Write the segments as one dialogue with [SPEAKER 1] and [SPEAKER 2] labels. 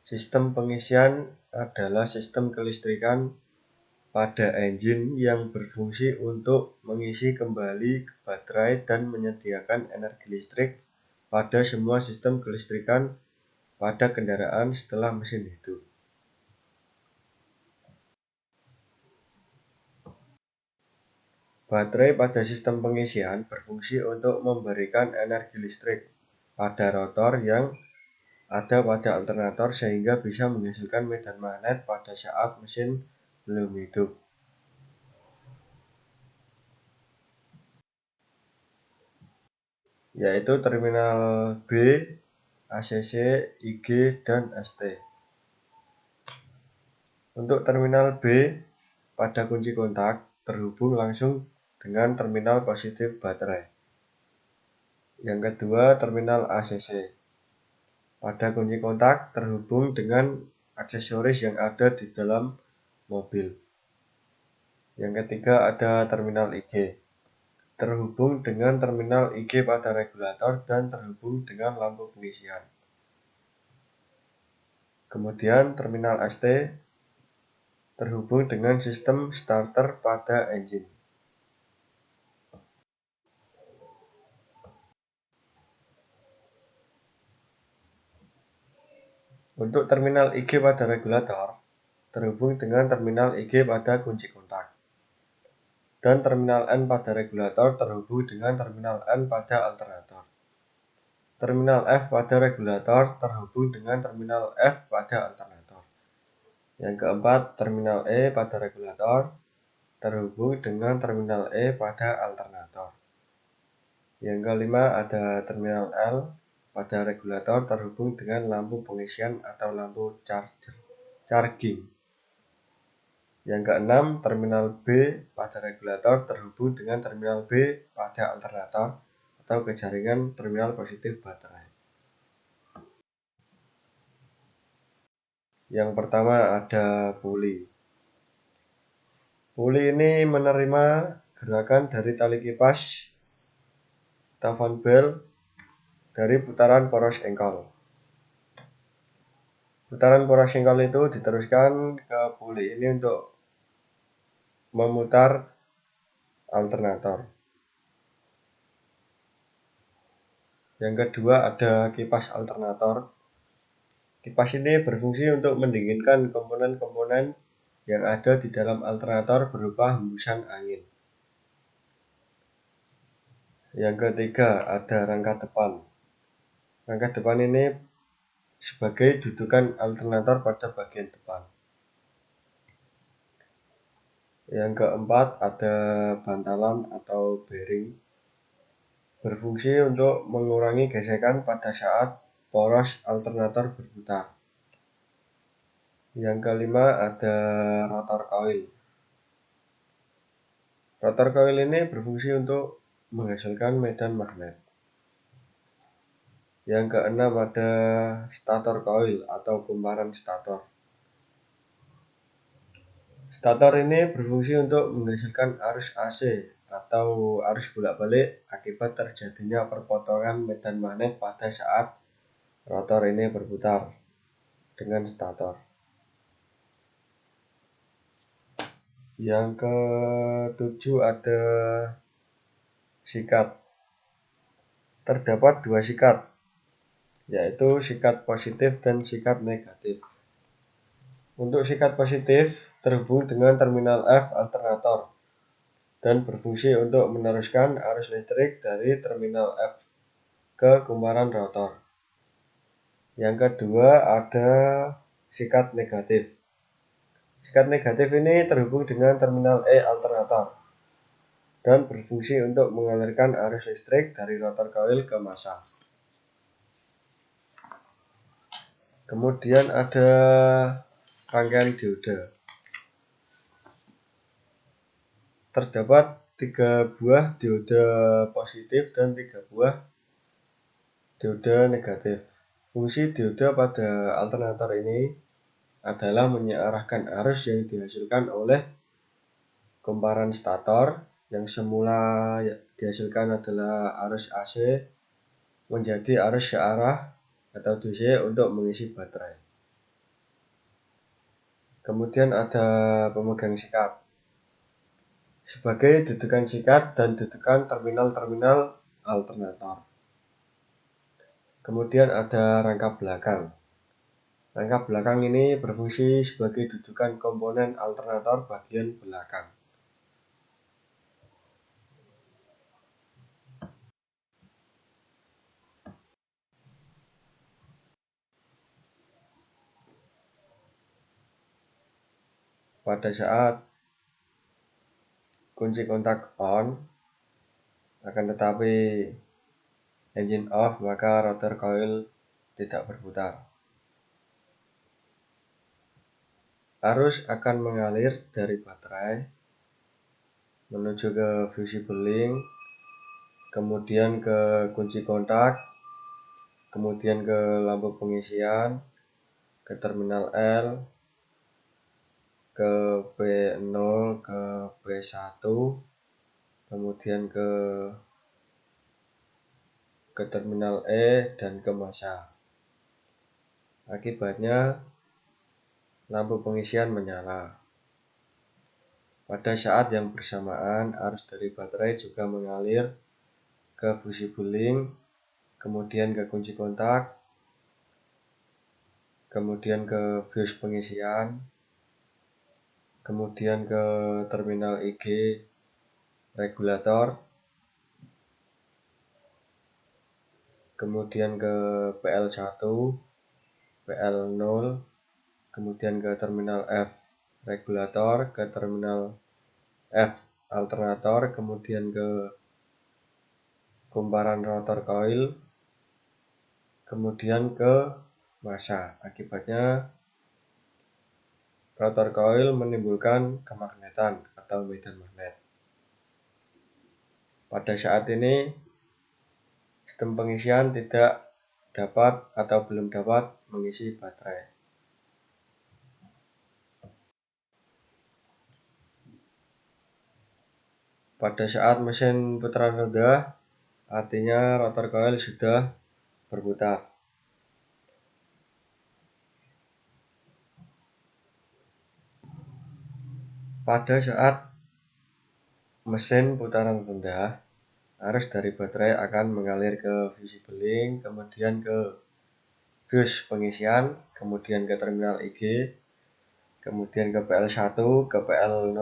[SPEAKER 1] Sistem pengisian adalah sistem kelistrikan pada engine yang berfungsi untuk mengisi kembali baterai dan menyediakan energi listrik pada semua sistem kelistrikan pada kendaraan setelah mesin hidup. Baterai pada sistem pengisian berfungsi untuk memberikan energi listrik pada rotor yang ada pada alternator sehingga bisa menghasilkan medan magnet pada saat mesin belum hidup. Yaitu terminal B, ACC, IG, dan ST. Untuk terminal B, pada kunci kontak terhubung langsung dengan terminal positif baterai. Yang kedua, terminal ACC. Pada kunci kontak terhubung dengan aksesoris yang ada di dalam mobil. Yang ketiga, ada terminal IG. Terhubung dengan terminal IG pada regulator dan terhubung dengan lampu pengisian. Kemudian terminal ST terhubung dengan sistem starter pada engine. Untuk terminal IG pada regulator terhubung dengan terminal IG pada kunci kontak. Dan terminal N pada regulator terhubung dengan terminal N pada alternator. Terminal F pada regulator terhubung dengan terminal F pada alternator. Yang keempat, terminal E pada regulator terhubung dengan terminal E pada alternator. Yang kelima, ada terminal L pada regulator terhubung dengan lampu pengisian atau lampu charging. Yang keenam, terminal B pada regulator terhubung dengan terminal B pada alternator atau ke jaringan terminal positif baterai. Yang pertama ada puli. Puli ini menerima gerakan dari tali kipas atau fan belt dari putaran poros engkol. Putaran poros engkol itu diteruskan ke puli ini untuk memutar alternator. Yang kedua ada kipas alternator. Kipas ini berfungsi untuk mendinginkan komponen-komponen yang ada di dalam alternator berupa hembusan angin. Yang ketiga ada rangka depan. Rangka depan ini sebagai dudukan alternator pada bagian depan. Yang keempat ada bantalan atau bearing. Berfungsi untuk mengurangi gesekan pada saat poros alternator berputar. Yang kelima ada rotor coil. Rotor coil ini berfungsi untuk menghasilkan medan magnet. Yang keenam ada stator coil atau kumparan stator. Stator ini berfungsi untuk menghasilkan arus AC atau arus bolak-balik akibat terjadinya perpotongan medan magnet pada saat rotor ini berputar dengan stator. Yang ketujuh ada sikat. Terdapat dua sikat, yaitu sikat positif dan sikat negatif. Untuk sikat positif terhubung dengan terminal F alternator dan berfungsi untuk meneruskan arus listrik dari terminal F ke kumparan rotor. Yang kedua ada sikat negatif. Sikat negatif ini terhubung dengan terminal E alternator dan berfungsi untuk mengalirkan arus listrik dari rotor coil ke massa. Kemudian ada rangkaian dioda. Terdapat 3 buah dioda positif dan 3 buah dioda negatif. Fungsi dioda pada alternator ini adalah mengarahkan arus yang dihasilkan oleh kumparan stator yang semula dihasilkan adalah arus AC menjadi arus searah atau DC untuk mengisi baterai. Kemudian ada pemegang sikat. Sebagai dudukan sikat dan dudukan terminal-terminal alternator. Kemudian ada rangkap belakang. Rangkap belakang ini berfungsi sebagai dudukan komponen alternator bagian belakang. Pada saat kunci kontak on, akan tetapi engine off, maka rotor coil tidak berputar. Arus akan mengalir dari baterai menuju ke fusible link, kemudian ke kunci kontak, kemudian ke lampu pengisian, ke terminal L, ke B0, ke B1, kemudian ke terminal E dan ke massa. Akibatnya lampu pengisian menyala. Pada saat yang bersamaan, arus dari baterai juga mengalir ke fusible link, kemudian ke kunci kontak, kemudian ke fuse pengisian, kemudian ke terminal IG regulator, kemudian ke PL1, PL0, kemudian ke terminal F regulator, ke terminal F alternator, kemudian ke kumparan rotor coil, kemudian ke massa. Akibatnya rotor coil menimbulkan kemagnetan atau medan magnet. Pada saat ini sistem pengisian tidak dapat atau belum dapat mengisi baterai. Pada saat mesin putaran rendah, artinya rotor coil sudah berputar. Pada saat mesin putaran rendah, arus dari baterai akan mengalir ke fusible link, kemudian ke fuse pengisian, kemudian ke terminal IG, kemudian ke PL1, ke PL0,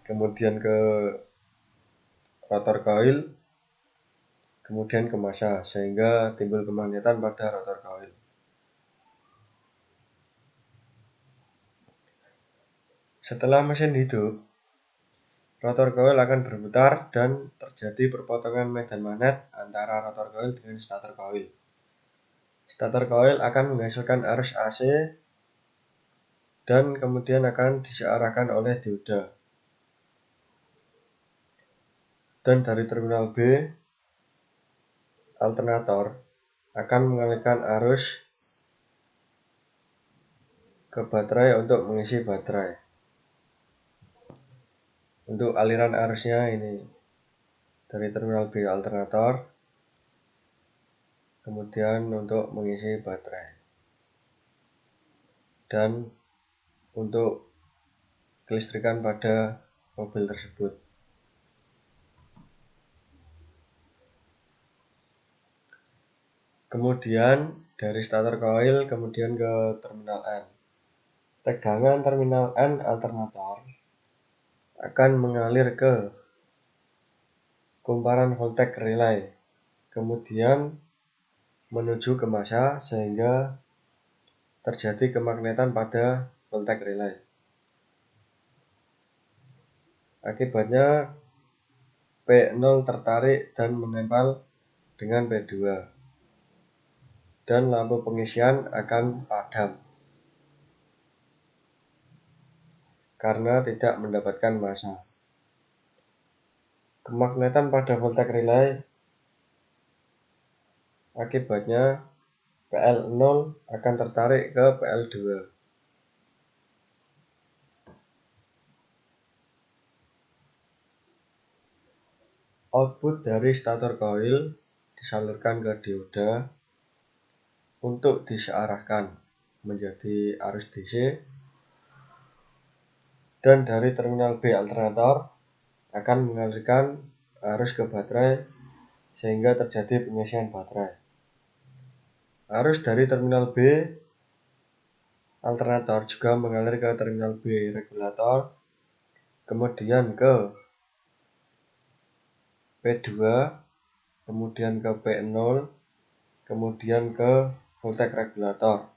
[SPEAKER 1] kemudian ke rotor coil, kemudian ke massa, sehingga timbul kemagnetan pada rotor coil. Setelah mesin hidup, rotor coil akan berputar dan terjadi perpotongan medan magnet antara rotor coil dengan stator coil. Stator coil akan menghasilkan arus AC dan kemudian akan disearahkan oleh dioda. Dan dari terminal B, alternator akan mengalirkan arus ke baterai untuk mengisi baterai. Untuk aliran arusnya ini dari terminal B alternator, kemudian untuk mengisi baterai, dan untuk kelistrikan pada mobil tersebut. Kemudian dari stator coil kemudian ke terminal N. Tegangan terminal N alternator akan mengalir ke kumparan voltage relay, kemudian menuju ke massa sehingga terjadi kemagnetan pada voltage relay. Akibatnya P0 tertarik dan menempel dengan P2 dan lampu pengisian akan padam karena tidak mendapatkan massa. Kemagnetan pada voltage relay akibatnya PL0 akan tertarik ke PL2. Output dari stator coil disalurkan ke dioda untuk disearahkan menjadi arus DC dan dari terminal B alternator akan mengalirkan arus ke baterai sehingga terjadi pengisian baterai. Arus dari terminal B alternator juga mengalir ke terminal B regulator, kemudian ke P2, kemudian ke P0, kemudian ke voltage regulator,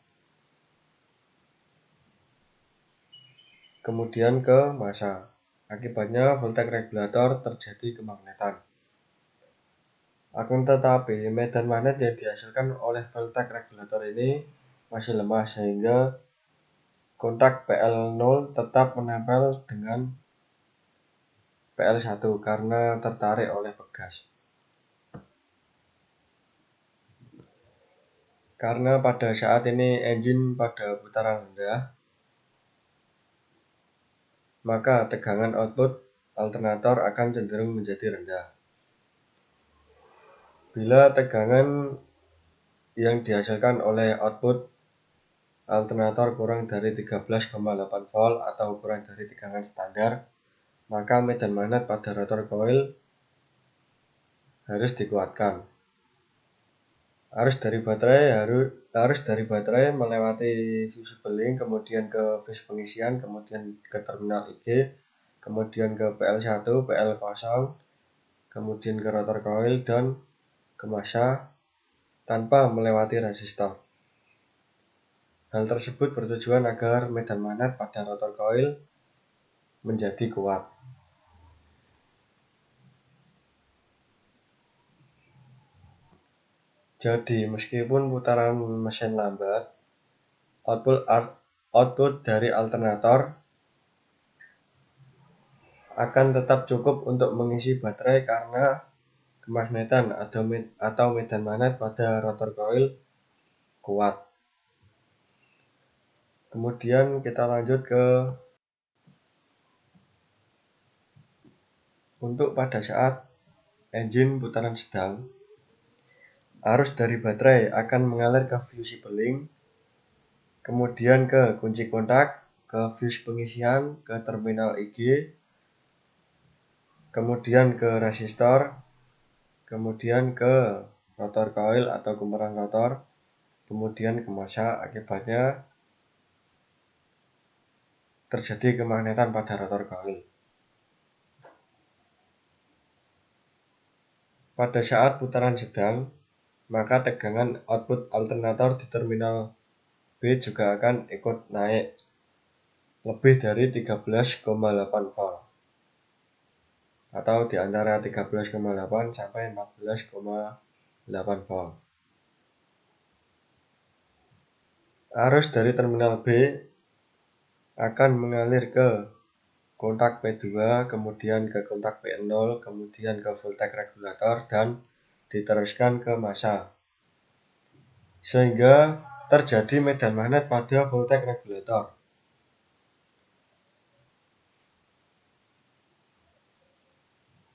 [SPEAKER 1] kemudian ke massa. Akibatnya voltage regulator terjadi kemagnetan. Akan tetapi medan magnet yang dihasilkan oleh voltage regulator ini masih lemah sehingga kontak PL0 tetap menempel dengan PL1 karena tertarik oleh pegas. Karena pada saat ini engine pada putaran rendah, maka tegangan output alternator akan cenderung menjadi rendah. Bila tegangan yang dihasilkan oleh output alternator kurang dari 13,8 volt atau kurang dari tegangan standar, maka medan magnet pada rotor coil harus dikuatkan. Arus dari baterai melewati fusible link, kemudian ke fuse pengisian, kemudian ke terminal IG, kemudian ke PL1, PL0, kemudian ke rotor coil dan ke massa tanpa melewati resistor. Hal tersebut bertujuan agar medan magnet pada rotor coil menjadi kuat. Jadi, meskipun putaran mesin lambat, output dari alternator akan tetap cukup untuk mengisi baterai karena kemagnetan atau medan magnet pada rotor coil kuat. Kemudian kita lanjut ke untuk pada saat engine putaran sedang, arus dari baterai akan mengalir ke fusible link, kemudian ke kunci kontak, ke fuse pengisian, ke terminal IG, kemudian ke resistor, kemudian ke rotor coil atau kumparan rotor, kemudian ke massa. Akibatnya terjadi kemagnetan pada rotor coil. Pada saat putaran sedang, maka tegangan output alternator di terminal B juga akan ikut naik lebih dari 13,8 volt atau di antara 13,8 sampai 14,8 volt. Arus dari terminal B akan mengalir ke kontak P2, kemudian ke kontak P0, kemudian ke voltage regulator dan diteruskan ke massa. Sehingga terjadi medan magnet pada voltage regulator.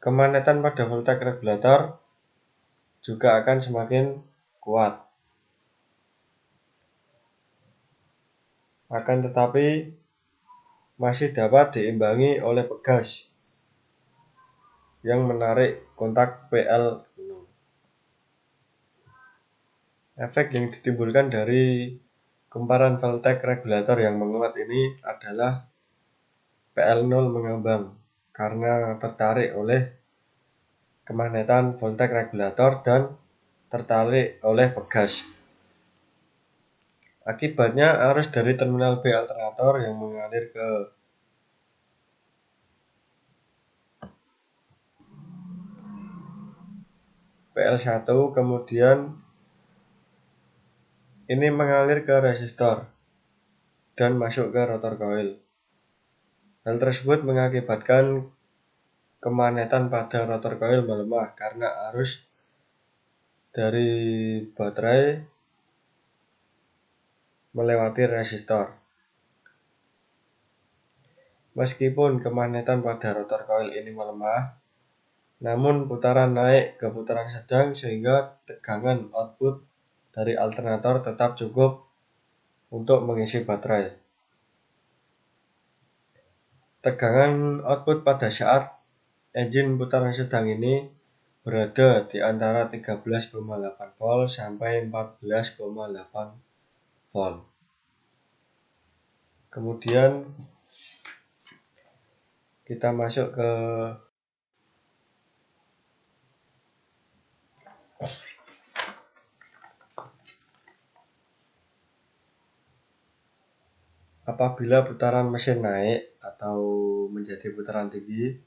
[SPEAKER 1] Kemagnetan pada voltage regulator juga akan semakin kuat. Akan tetapi masih dapat diimbangi oleh pegas yang menarik kontak PL0. Efek yang ditimbulkan dari kumparan voltage regulator yang menguat ini adalah PL0 mengambang karena tertarik oleh kemagnetan voltage regulator dan tertarik oleh pegas. Akibatnya arus dari terminal B alternator yang mengalir ke PL1 kemudian ini mengalir ke resistor dan masuk ke rotor coil. Hal tersebut mengakibatkan kemagnetan pada rotor coil melemah karena arus dari baterai melewati resistor. Meskipun kemagnetan pada rotor coil ini melemah, namun putaran naik ke putaran sedang sehingga tegangan output dari alternator tetap cukup untuk mengisi baterai. Tegangan output pada saat engine putaran sedang ini berada di antara 13,8 volt sampai 14,8 volt. Kemudian kita masuk ke apabila putaran mesin naik atau menjadi putaran tinggi,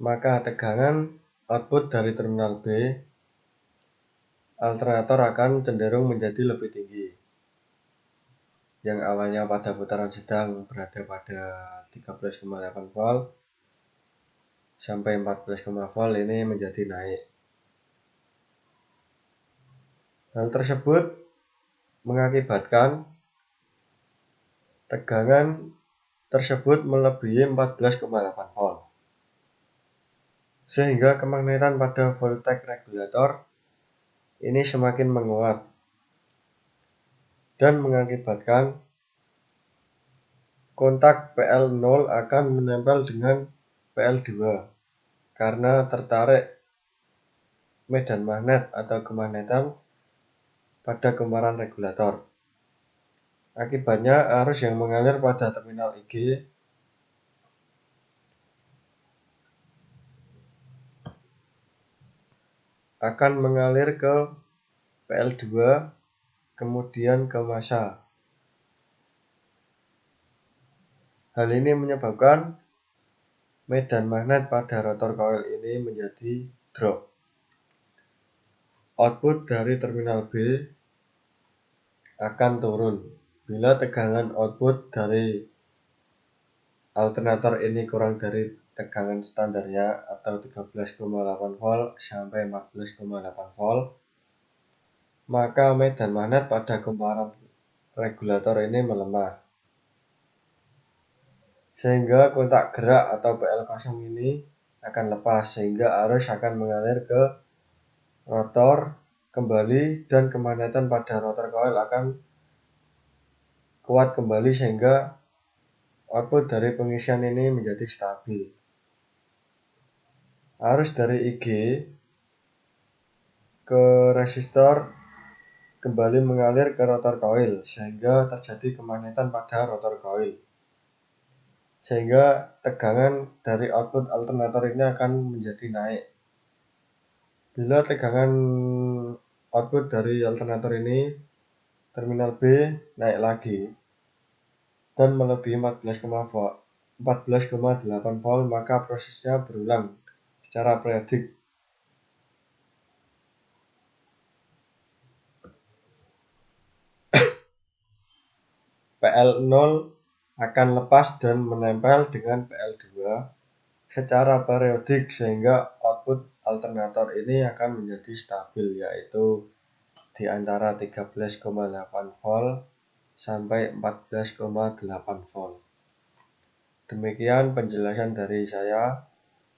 [SPEAKER 1] maka tegangan output dari terminal B alternator akan cenderung menjadi lebih tinggi. Yang awalnya pada putaran sedang berada pada 13,8 volt sampai 14,0 volt ini menjadi naik. Hal tersebut mengakibatkan tegangan tersebut melebihi 14,8 volt. Sehingga kemagnetan pada voltage regulator ini semakin menguat dan mengakibatkan kontak PL0 akan menempel dengan PL2 karena tertarik medan magnet atau kemagnetan pada kumparan regulator. Akibatnya arus yang mengalir pada terminal IG akan mengalir ke PL2 kemudian ke massa. Hal ini menyebabkan medan magnet pada rotor coil ini menjadi drop. Output dari terminal B akan turun bila tegangan output dari alternator ini kurang dari tegangan standarnya atau 13,8 volt sampai 14,8 volt, maka medan magnet pada kumparan regulator ini melemah. Sehingga kontak gerak atau PL0 ini akan lepas sehingga arus akan mengalir ke rotor kembali dan kemagnetan pada rotor coil akan kuat kembali sehingga output dari pengisian ini menjadi stabil. Arus dari IG ke resistor kembali mengalir ke rotor coil sehingga terjadi kemagnetan pada rotor coil. Sehingga tegangan dari output alternator ini akan menjadi naik. Bila tegangan output dari alternator ini terminal B naik lagi dan melebihi 14,8 volt, maka prosesnya berulang secara periodik. PL0 akan lepas dan menempel dengan PL2 secara periodik sehingga output alternator ini akan menjadi stabil, yaitu di antara 13,8 volt sampai 14,8 volt. Demikian penjelasan dari saya.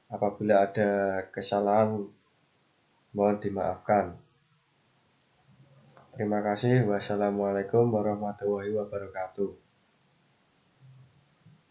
[SPEAKER 1] Apabila ada kesalahan mohon dimaafkan. Terima kasih. Wassalamualaikum warahmatullahi wabarakatuh.